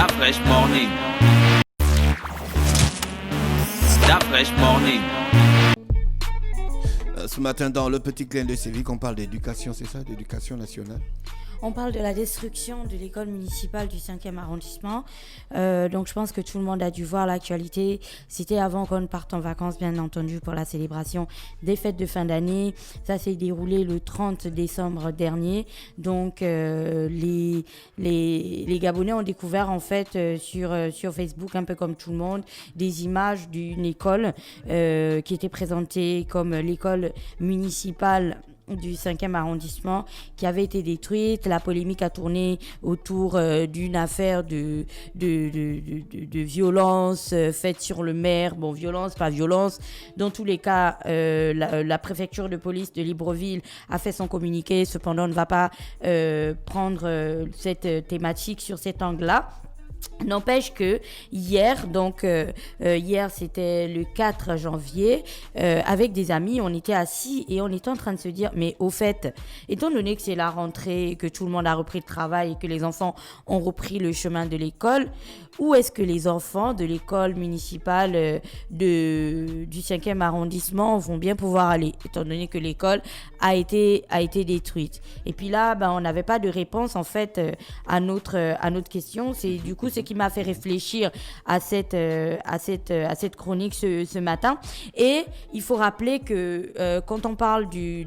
Fresh Morning. Fresh Morning. Ce matin, dans le petit clin de Sévic, on parle d'éducation, c'est ça, d'éducation nationale. On parle de la destruction de l'école municipale du 5e arrondissement. Donc, je pense que tout le monde a dû voir l'actualité. C'était avant qu'on ne parte en vacances, bien entendu, pour la célébration des fêtes de fin d'année. Ça s'est déroulé le 30 décembre dernier. Donc, les Gabonais ont découvert, en fait, sur Facebook, un peu comme tout le monde, des images d'une école qui était présentée comme l'école municipale du 5e arrondissement qui avait été détruite. La polémique a tourné autour d'une affaire de violence faite sur le maire. Bon, violence, pas violence. Dans tous les cas, la préfecture de police de Libreville a fait son communiqué. Cependant, on ne va pas prendre cette thématique sur cet angle-là. N'empêche que hier c'était le 4 janvier, avec des amis, on était assis et on était en train de se dire, mais au fait, étant donné que c'est la rentrée, que tout le monde a repris le travail et que les enfants ont repris le chemin de l'école, où est-ce que les enfants de l'école municipale du 5e arrondissement vont bien pouvoir aller, étant donné que l'école a été détruite. Et puis là, on n'avait pas de réponse en fait à notre question. C'est du coup ce qui m'a fait réfléchir à cette chronique ce matin. Et il faut rappeler que quand on parle du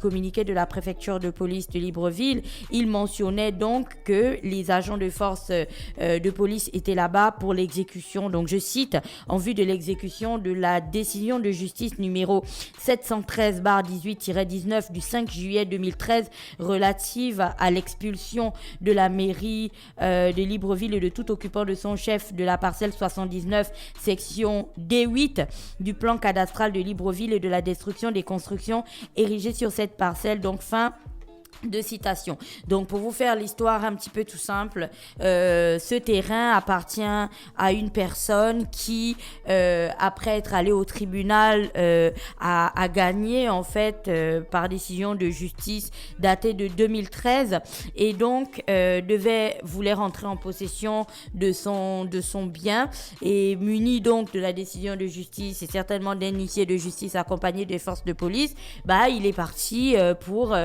communiqué de la préfecture de police de Libreville, il mentionnait donc que les agents de force de police étaient là-bas pour l'exécution, donc je cite, en vue de l'exécution de la décision de justice numéro 713/18-19 du 5 juillet 2013 relative à l'expulsion de la mairie de Libreville et de tout occupant de son chef de la parcelle 79 section D8 du plan cadastral de Libreville et de la destruction des constructions érigées sur cette parcelle. Donc fin de citation. Donc pour vous faire l'histoire un petit peu tout simple, ce terrain appartient à une personne qui après être allée au tribunal a gagné en fait par décision de justice datée de 2013 et donc voulait rentrer en possession de son bien et muni donc de la décision de justice et certainement d'un huissier de justice accompagné des forces de police, il est parti pour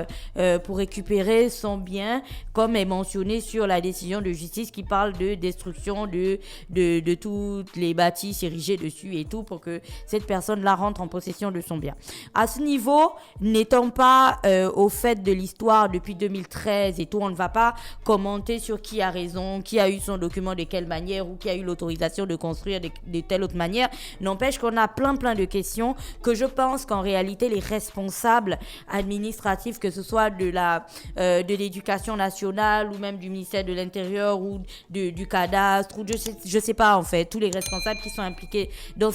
récupérer son bien, comme est mentionné sur la décision de justice qui parle de destruction de toutes les bâtisses érigées dessus et tout pour que cette personne-là rentre en possession de son bien. À ce niveau, n'étant pas au fait de l'histoire depuis 2013 et tout, on ne va pas commenter sur qui a raison, qui a eu son document de quelle manière ou qui a eu l'autorisation de construire de telle autre manière. N'empêche qu'on a plein de questions que je pense qu'en réalité, les responsables administratifs, que ce soit de l'éducation nationale ou même du ministère de l'Intérieur ou du cadastre ou je sais pas en fait, tous les responsables qui sont impliqués dans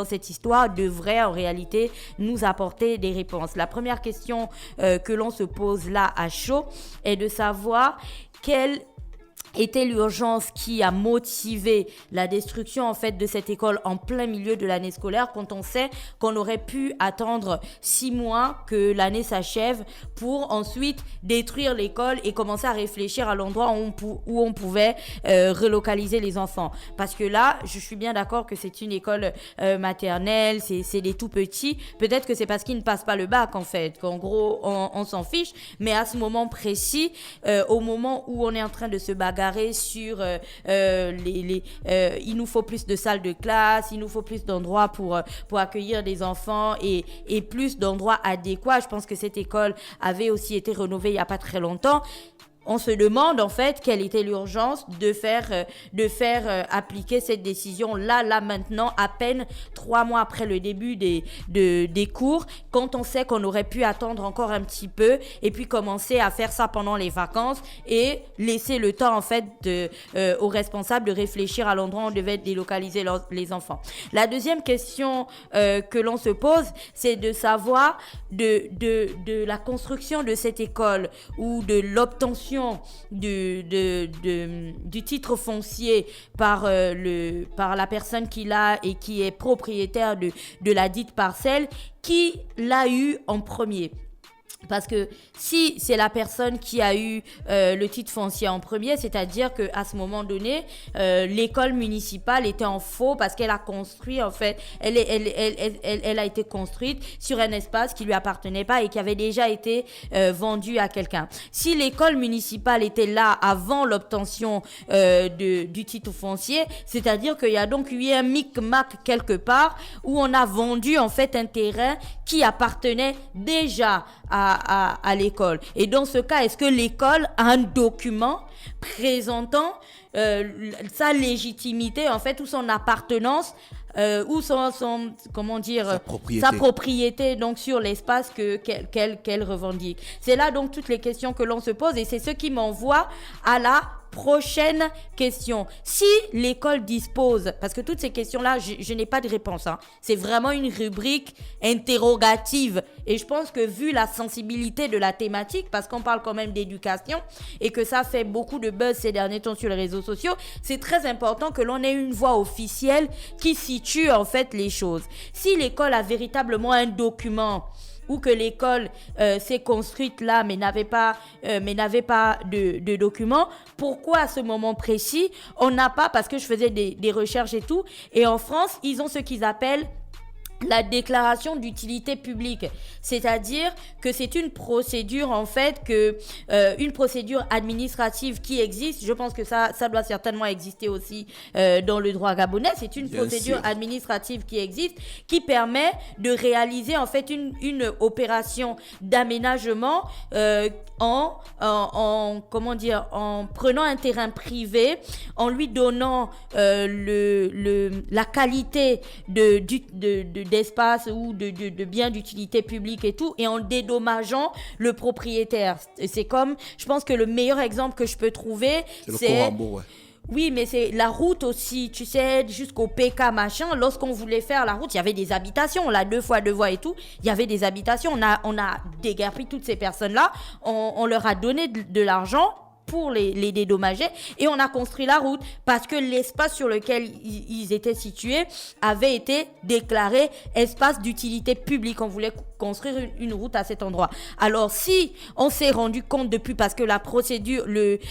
cette histoire devraient en réalité nous apporter des réponses. La première question que l'on se pose là à chaud est de savoir quelle était l'urgence qui a motivé la destruction en fait de cette école en plein milieu de l'année scolaire quand on sait qu'on aurait pu attendre 6 mois que l'année s'achève pour ensuite détruire l'école et commencer à réfléchir à l'endroit où on pouvait relocaliser les enfants. Parce que là, je suis bien d'accord que c'est une école maternelle, c'est des tout petits. Peut-être que c'est parce qu'ils ne passent pas le bac en fait, qu'en gros on s'en fiche. Mais à ce moment précis, au moment où on est en train de se bagarrer sur il nous faut plus de salles de classe, il nous faut plus d'endroits pour accueillir des enfants et plus d'endroits adéquats. Je pense que cette école avait aussi été rénovée il n'y a pas très longtemps. On se demande en fait quelle était l'urgence de faire appliquer cette décision là maintenant, à peine 3 mois après le début des cours, quand on sait qu'on aurait pu attendre encore un petit peu et puis commencer à faire ça pendant les vacances et laisser le temps en fait aux responsables de réfléchir à l'endroit où on devait délocaliser les enfants. La deuxième question que l'on se pose, c'est de savoir de la construction de cette école ou de l'obtention du titre foncier par la personne qui l'a et qui est propriétaire de la dite parcelle, qui l'a eu en premier. Parce que si c'est la personne qui a eu le titre foncier en premier, c'est-à-dire qu'à ce moment donné, l'école municipale était en faux parce qu'elle a construit, en fait, elle a été construite sur un espace qui lui appartenait pas et qui avait déjà été vendu à quelqu'un. Si l'école municipale était là avant l'obtention du titre foncier, c'est-à-dire qu'il y a donc eu un micmac quelque part où on a vendu en fait un terrain qui appartenait déjà à l'école. Et dans ce cas, est-ce que l'école a un document présentant sa légitimité, en fait, ou son appartenance, ou son comment dire, sa propriété donc sur l'espace qu'elle revendique. C'est là donc toutes les questions que l'on se pose et c'est ce qui m'envoie à la prochaine question. Si l'école dispose, parce que toutes ces questions-là, je n'ai pas de réponse. C'est vraiment une rubrique interrogative. Et je pense que vu la sensibilité de la thématique, parce qu'on parle quand même d'éducation et que ça fait beaucoup de buzz ces derniers temps sur les réseaux sociaux, c'est très important que l'on ait une voix officielle qui situe en fait les choses. Si l'école a véritablement un document ou que l'école s'est construite là mais n'avait pas de documents, pourquoi à ce moment précis on n'a pas, parce que je faisais des recherches et tout, et en France ils ont ce qu'ils appellent la déclaration d'utilité publique, c'est-à-dire que c'est une procédure en fait une procédure administrative qui existe. Je pense que ça doit certainement exister aussi dans le droit gabonais. C'est une procédure administrative qui existe, qui permet de réaliser en fait une opération d'aménagement en prenant un terrain privé, en lui donnant la qualité d'espace ou de biens d'utilité publique et tout, et en dédommageant le propriétaire. C'est comme, je pense que le meilleur exemple que je peux trouver, c'est le Corambo, ouais. Oui, mais c'est la route aussi, tu sais, jusqu'au PK machin. Lorsqu'on voulait faire la route, il y avait des habitations, là, 2 fois 2 voies et tout. Il y avait des habitations. On a déguerpi toutes ces personnes-là. On leur a donné de l'argent pour les dédommager et on a construit la route parce que l'espace sur lequel ils étaient situés avait été déclaré espace d'utilité publique. On voulait construire une route à cet endroit. Alors si on s'est rendu compte depuis, parce que la procédure,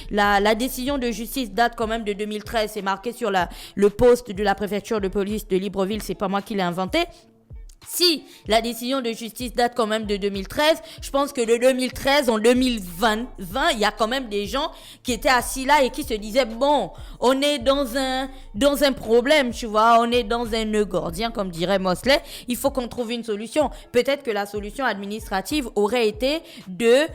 la décision de justice date quand même de 2013, c'est marqué sur le poste de la préfecture de police de Libreville, c'est pas moi qui l'ai inventé. Si la décision de justice date quand même de 2013, je pense que de 2013 en 2020, il y a quand même des gens qui étaient assis là et qui se disaient bon, on est dans un problème, tu vois, on est dans un nœud gordien comme dirait Mosley, il faut qu'on trouve une solution. Peut-être que la solution administrative aurait été de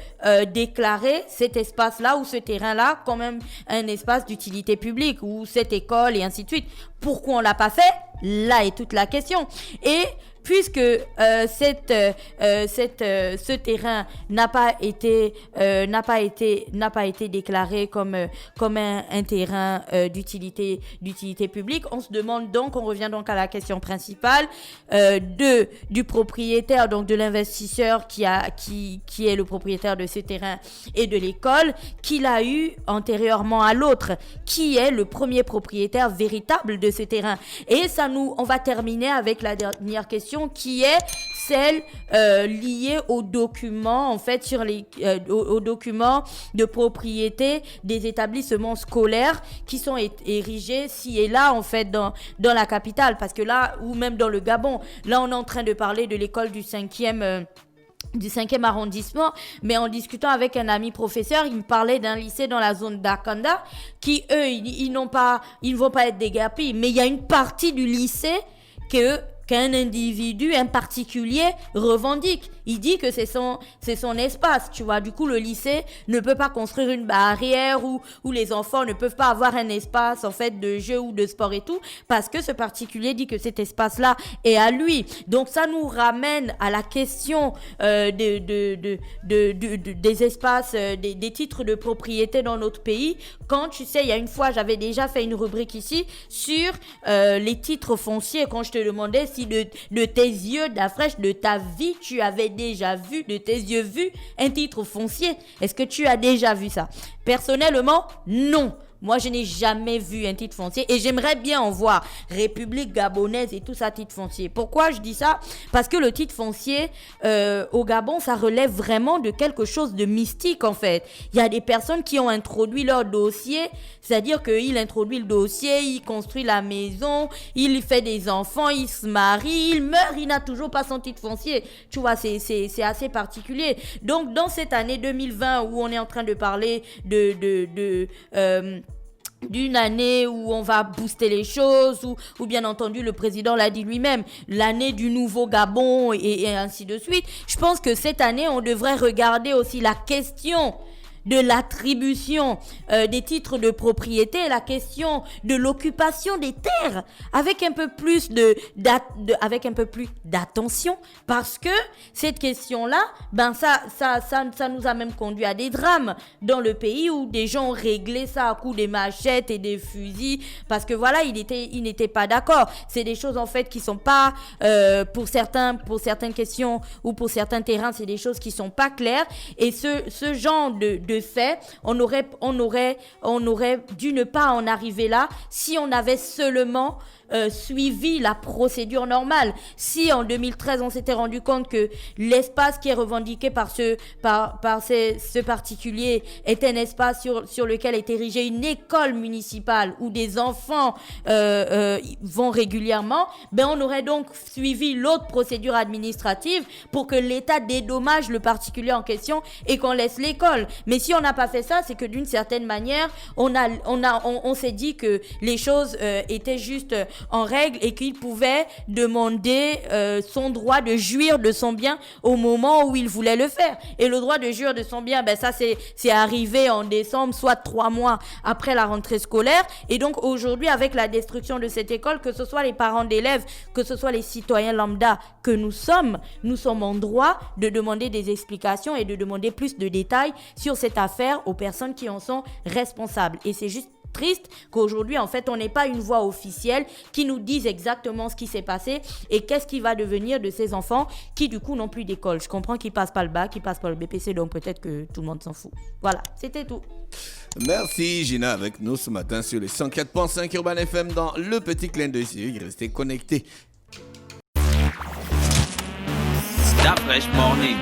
déclarer cet espace-là ou ce terrain-là comme même un espace d'utilité publique ou cette école et ainsi de suite. Pourquoi on l'a pas fait? Là est toute la question. Et puisque ce terrain n'a pas été déclaré comme un terrain d'utilité publique, on se demande donc, on revient donc à la question principale du propriétaire, donc de l'investisseur qui est le propriétaire de ce terrain et de l'école, qu'il a eu antérieurement à l'autre, qui est le premier propriétaire véritable de ce terrain. Et on va terminer avec la dernière question, qui est celle liée aux documents, en fait, aux documents de propriété des établissements scolaires qui sont érigés ci et là, en fait, dans la capitale. Parce que là, ou même dans le Gabon, là, on est en train de parler de l'école du 5e arrondissement, mais en discutant avec un ami professeur, il me parlait d'un lycée dans la zone d'Akanda qui, eux, ils ne vont pas être déguerpis, mais il y a une partie du lycée qu'un individu, un particulier revendique. Il dit que c'est son espace, tu vois. Du coup, le lycée ne peut pas construire une barrière où les enfants ne peuvent pas avoir un espace, en fait, de jeu ou de sport et tout, parce que ce particulier dit que cet espace-là est à lui. Donc, ça nous ramène à la question des espaces, des titres de propriété dans notre pays. Quand, tu sais, il y a une fois, j'avais déjà fait une rubrique ici sur les titres fonciers, quand je te demandais si de tes yeux, d'Afresh, de ta vie, tu avais déjà vu, de tes yeux vu, un titre foncier. Est-ce que tu as déjà vu ça? Personnellement, non. Moi, je n'ai jamais vu un titre foncier et j'aimerais bien en voir. République gabonaise et tout ça, titre foncier. Pourquoi je dis ça? Parce que le titre foncier au Gabon, ça relève vraiment de quelque chose de mystique en fait. Il y a des personnes qui ont introduit leur dossier, c'est-à-dire qu'il introduit le dossier, il construit la maison, il fait des enfants, il se marie, il meurt, il n'a toujours pas son titre foncier. Tu vois, c'est assez particulier. Donc, dans cette année 2020 où on est en train de parler d'une année où on va booster les choses, ou bien entendu le président l'a dit lui-même, l'année du nouveau Gabon et ainsi de suite. Je pense que cette année, on devrait regarder aussi la question de l'attribution des titres de propriété, la question de l'occupation des terres avec un peu plus d'attention, parce que cette question-là, ben ça nous a même conduit à des drames dans le pays où des gens ont réglé ça à coups des machettes et des fusils parce que voilà, ils n'étaient pas d'accord. C'est des choses en fait qui sont pas pour certaines questions ou pour certains terrains, c'est des choses qui sont pas claires et ce genre de fait, on aurait dû ne pas en arriver là si on avait seulement suivi la procédure normale. Si en 2013 on s'était rendu compte que l'espace qui est revendiqué par ce particulier est un espace sur lequel est érigée une école municipale où des enfants vont régulièrement, ben on aurait donc suivi l'autre procédure administrative pour que l'État dédommage le particulier en question et qu'on laisse l'école. Mais si on n'a pas fait ça, c'est que d'une certaine manière on s'est dit que les choses étaient juste en règle et qu'il pouvait demander son droit de jouir de son bien au moment où il voulait le faire. Et le droit de jouir de son bien, ben ça c'est arrivé en décembre, soit 3 mois après la rentrée scolaire. Et donc aujourd'hui, avec la destruction de cette école, que ce soit les parents d'élèves, que ce soit les citoyens lambda que nous sommes en droit de demander des explications et de demander plus de détails sur cette affaire aux personnes qui en sont responsables. Et c'est juste triste qu'aujourd'hui, en fait, on n'ait pas une voix officielle qui nous dise exactement ce qui s'est passé et qu'est-ce qui va devenir de ces enfants qui, du coup, n'ont plus d'école. Je comprends qu'ils passent pas le bac, qu'ils passent pas le BPC, donc peut-être que tout le monde s'en fout. Voilà, c'était tout. Merci Gina avec nous ce matin sur les 104.5 Urban FM dans le petit clin d'œil civique. Restez connectés. Stop Fresh Morning.